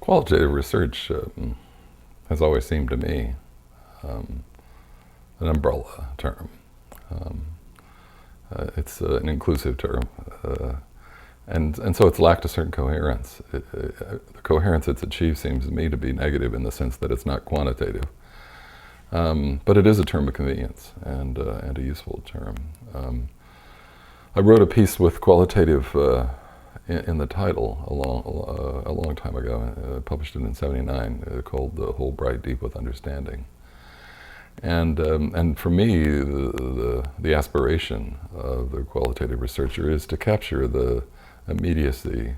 Qualitative research has always seemed to me an umbrella term. Um, it's an inclusive term, and so it's lacked a certain coherence. The coherence it's achieved seems to me to be negative in the sense that it's not quantitative. But it is a term of convenience and a useful term. I wrote a piece with qualitative in the title a long time ago, published it in '79, called "The Whole Bright Deep with Understanding." And for me, the aspiration of the qualitative researcher is to capture the immediacy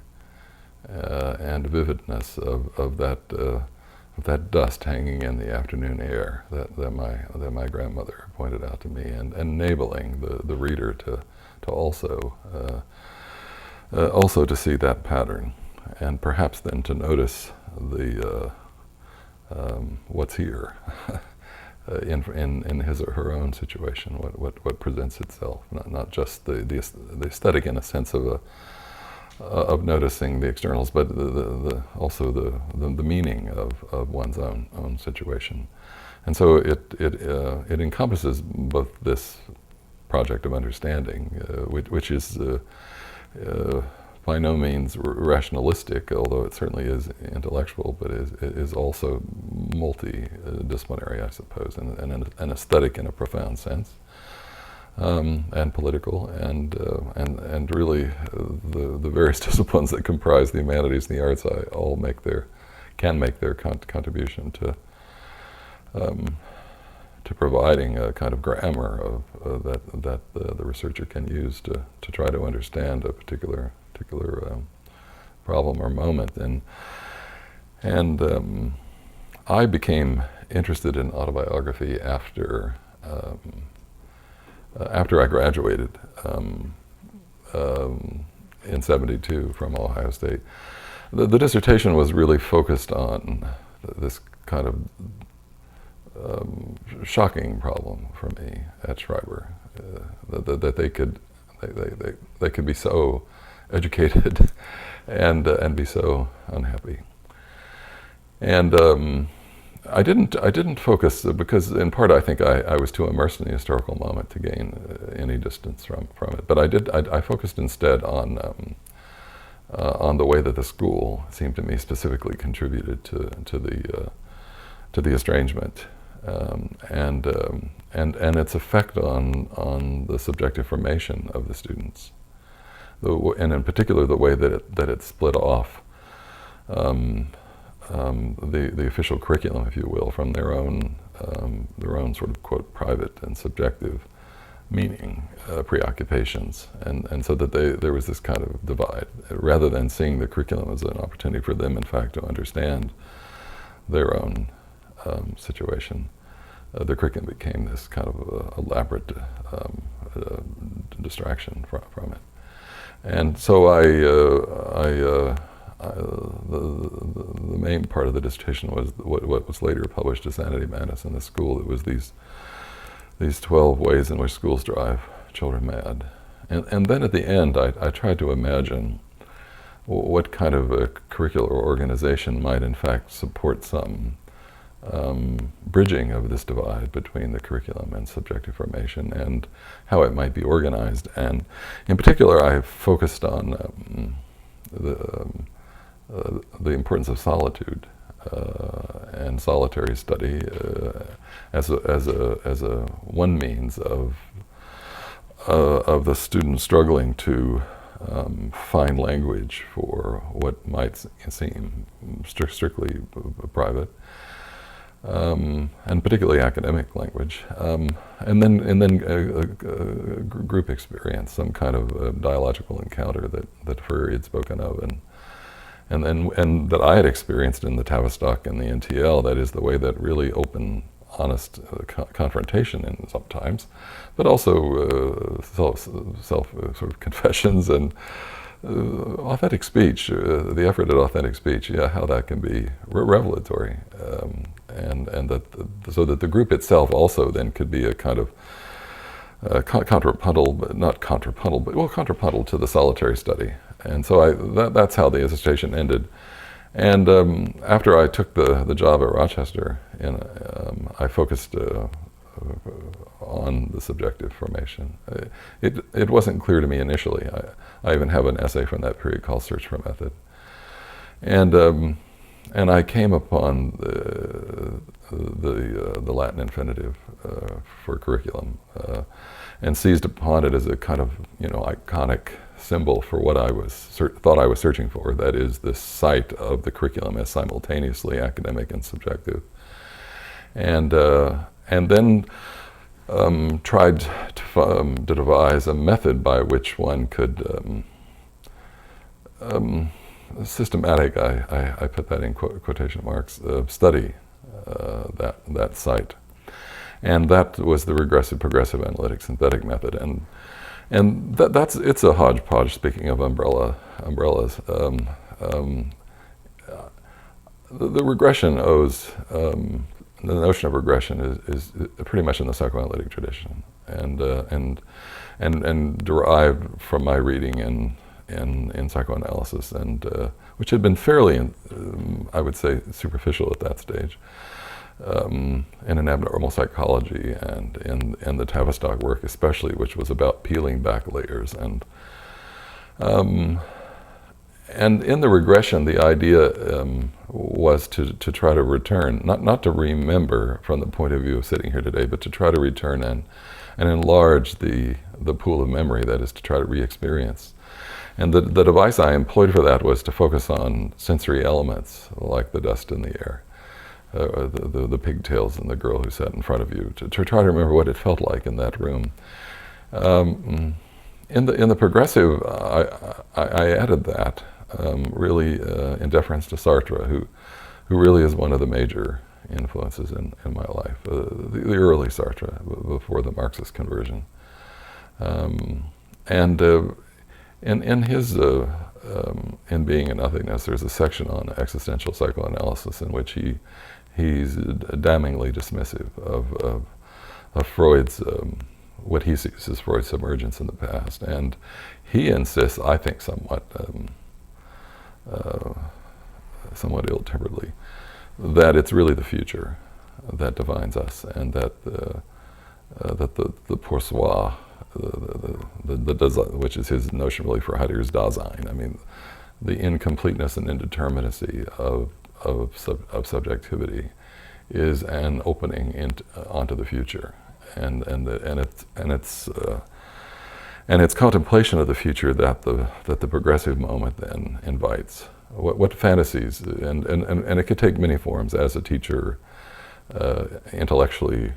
and vividness of that dust hanging in the afternoon air that my grandmother pointed out to me, and enabling the reader to also to see that pattern, and perhaps then to notice the what's here in his or her own situation, what presents itself, not just the aesthetic in a sense of noticing the externals, but also the meaning of one's own situation. And so it encompasses both this project of understanding, which is by no means rationalistic, although it certainly is intellectual, but is also multidisciplinary, I suppose, and aesthetic in a profound sense. And political, and really the various disciplines that comprise the humanities and the arts, all can make their contribution to providing a kind of grammar of that the researcher can use to try to understand a particular problem or moment. And I became interested in autobiography after I graduated in '72 from Ohio State. The dissertation was really focused on this kind of shocking problem for me at Schreiber, that they could be so educated and be so unhappy. And I didn't focus, because in part I think I was too immersed in the historical moment to gain any distance from it. But I focused instead on the way that the school seemed to me specifically contributed to the estrangement, and its effect on the subjective formation of the students, and in particular the way that it split off the official curriculum, if you will, from their own sort of, quote, private and subjective meaning, preoccupations, and so that there was this kind of divide, rather than seeing the curriculum as an opportunity for them, in fact, to understand their own situation. The curriculum became this kind of elaborate distraction from it. And so the main part of the dissertation was what was later published as Sanity, Madness in the School. It was these 12 ways in which schools drive children mad. And then at the end, I tried to imagine what kind of a curricular organization might in fact support some bridging of this divide between the curriculum and subjective formation, and how it might be organized. And in particular, I focused on the importance of solitude and solitary study as a one means of the student struggling to find language for what might seem strictly private, and particularly academic language, and then a group experience, some kind of dialogical encounter that Currere had spoken of, and that I had experienced in the Tavistock and the NTL. That is the way that really open, honest confrontation, and sometimes, but also self sort of confessions and authentic speech. The effort at authentic speech, how that can be revelatory, and that so that the group itself also then could be a kind of contrapuntal, but not contrapuntal, but contrapuntal to the solitary study. And so that's how the dissertation ended. And after I took the job at Rochester, I focused on the subjective formation. It wasn't clear to me initially. I even have an essay from that period called Search for Method. And I came upon the Latin infinitive for curriculum and seized upon it as a kind of iconic symbol for what I thought I was searching for. That is, this sight of the curriculum as simultaneously academic and subjective. And then tried to devise a method by which one could systematic, I put that in quotation marks, study that site. And that was the regressive progressive analytic synthetic method. And it's a hodgepodge, speaking of umbrellas. The regression owes, the notion of regression is pretty much in the psychoanalytic tradition and derived from my reading in psychoanalysis, and which had been fairly, I would say, superficial at that stage, in an abnormal psychology and in the Tavistock work especially, which was about peeling back layers. And in the regression, the idea was to try to return, not to remember from the point of view of sitting here today, but to try to return and enlarge the pool of memory, that is, to try to re-experience. And the device I employed for that was to focus on sensory elements, like the dust in the air, the pigtails and the girl who sat in front of you, to try to remember what it felt like in that room. In the progressive, I added that, really in deference to Sartre, who really is one of the major influences in my life, the early Sartre, before the Marxist conversion. In his In Being and Nothingness, there's a section on existential psychoanalysis in which he's damningly dismissive of Freud's, what he sees as Freud's submergence in the past. And he insists, I think somewhat ill-temperedly, that it's really the future that defines us, and that the poursoir, which is his notion really for Heidegger's Dasein. I mean, the incompleteness and indeterminacy of subjectivity is an opening onto the future, and it's contemplation of the future that the progressive moment then invites. What fantasies, and it could take many forms. As a teacher, intellectually,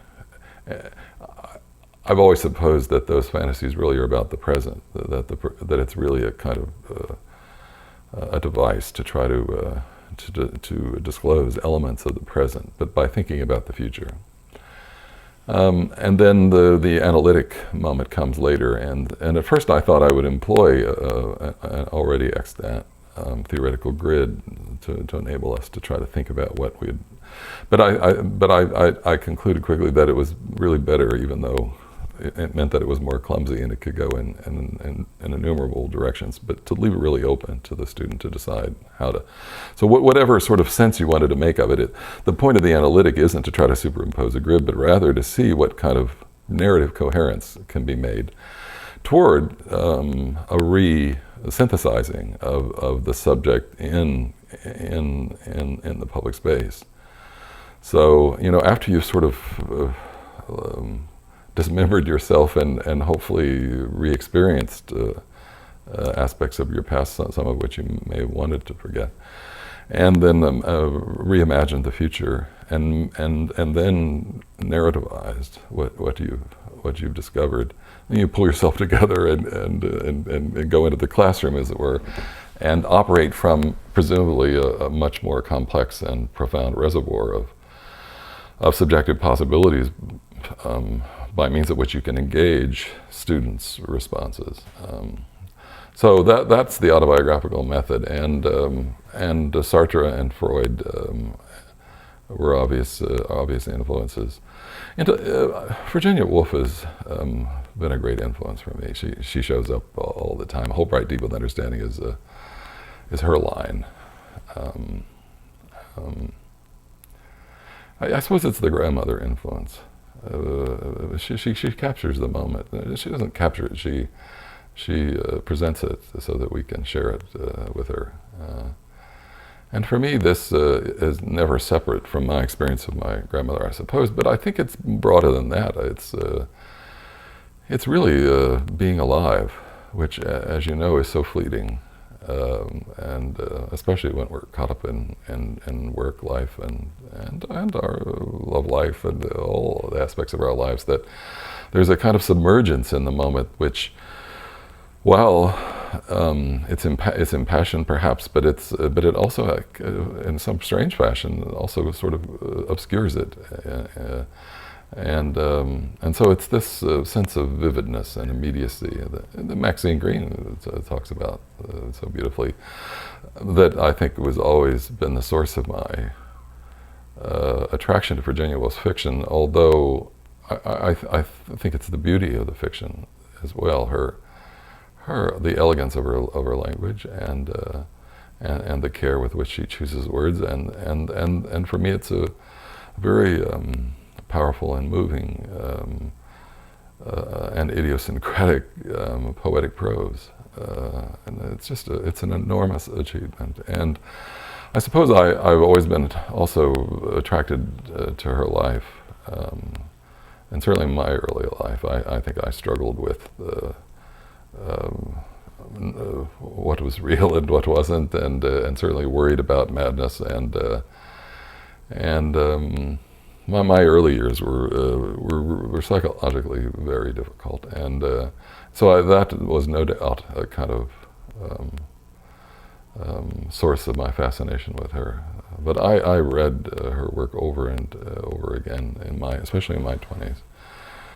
I've always supposed that those fantasies really are about the present, that it's really a kind of a device to try to disclose elements of the present, but by thinking about the future. And then the analytic moment comes later, and at first I thought I would employ an already extant theoretical grid to enable us to try to think about what we'd. But I concluded quickly that it was really better, even though it meant that it was more clumsy and it could go in innumerable directions, but to leave it really open to the student to decide how to. So whatever sort of sense you wanted to make of it, the point of the analytic isn't to try to superimpose a grid, but rather to see what kind of narrative coherence can be made toward a re-synthesizing of the subject in the public space. So, after you've sort of dismembered yourself and hopefully re-experienced aspects of your past, some of which you may have wanted to forget, and then reimagined the future, and then narrativized what you've discovered. And you pull yourself together and go into the classroom, as it were, and operate from presumably a much more complex and profound reservoir of subjective possibilities, by means of which you can engage students' responses. So that's the autobiographical method, and Sartre and Freud were obvious influences. And Virginia Woolf has been a great influence for me. She shows up all the time. Hope, Right, Deep with Understanding is her line. I suppose it's the grandmother influence. She captures the moment. She doesn't capture it. She presents it so that we can share it with her. And for me, this is never separate from my experience of my grandmother, I suppose. But I think it's broader than that. It's really being alive, which, as you know, is so fleeting. And especially when we're caught up in work life and our love life and all the aspects of our lives, that there's a kind of submergence in the moment, which, while it's impassioned perhaps, but it also, in some strange fashion, also sort of obscures it. And so it's this sense of vividness and immediacy that Maxine Greene talks about so beautifully, that I think was always been the source of my attraction to Virginia Woolf's fiction, although I think it's the beauty of the fiction as well, the elegance of her language and the care with which she chooses words, and for me it's a very powerful and moving and idiosyncratic poetic prose, and it's an enormous achievement. And I suppose I've always been also attracted to her life, and certainly in my early life I think I struggled with what was real and what wasn't, and certainly worried about madness, and my early years were psychologically very difficult, and so that was no doubt a kind of source of my fascination with her. But I read her work over and over again, especially in my 20s.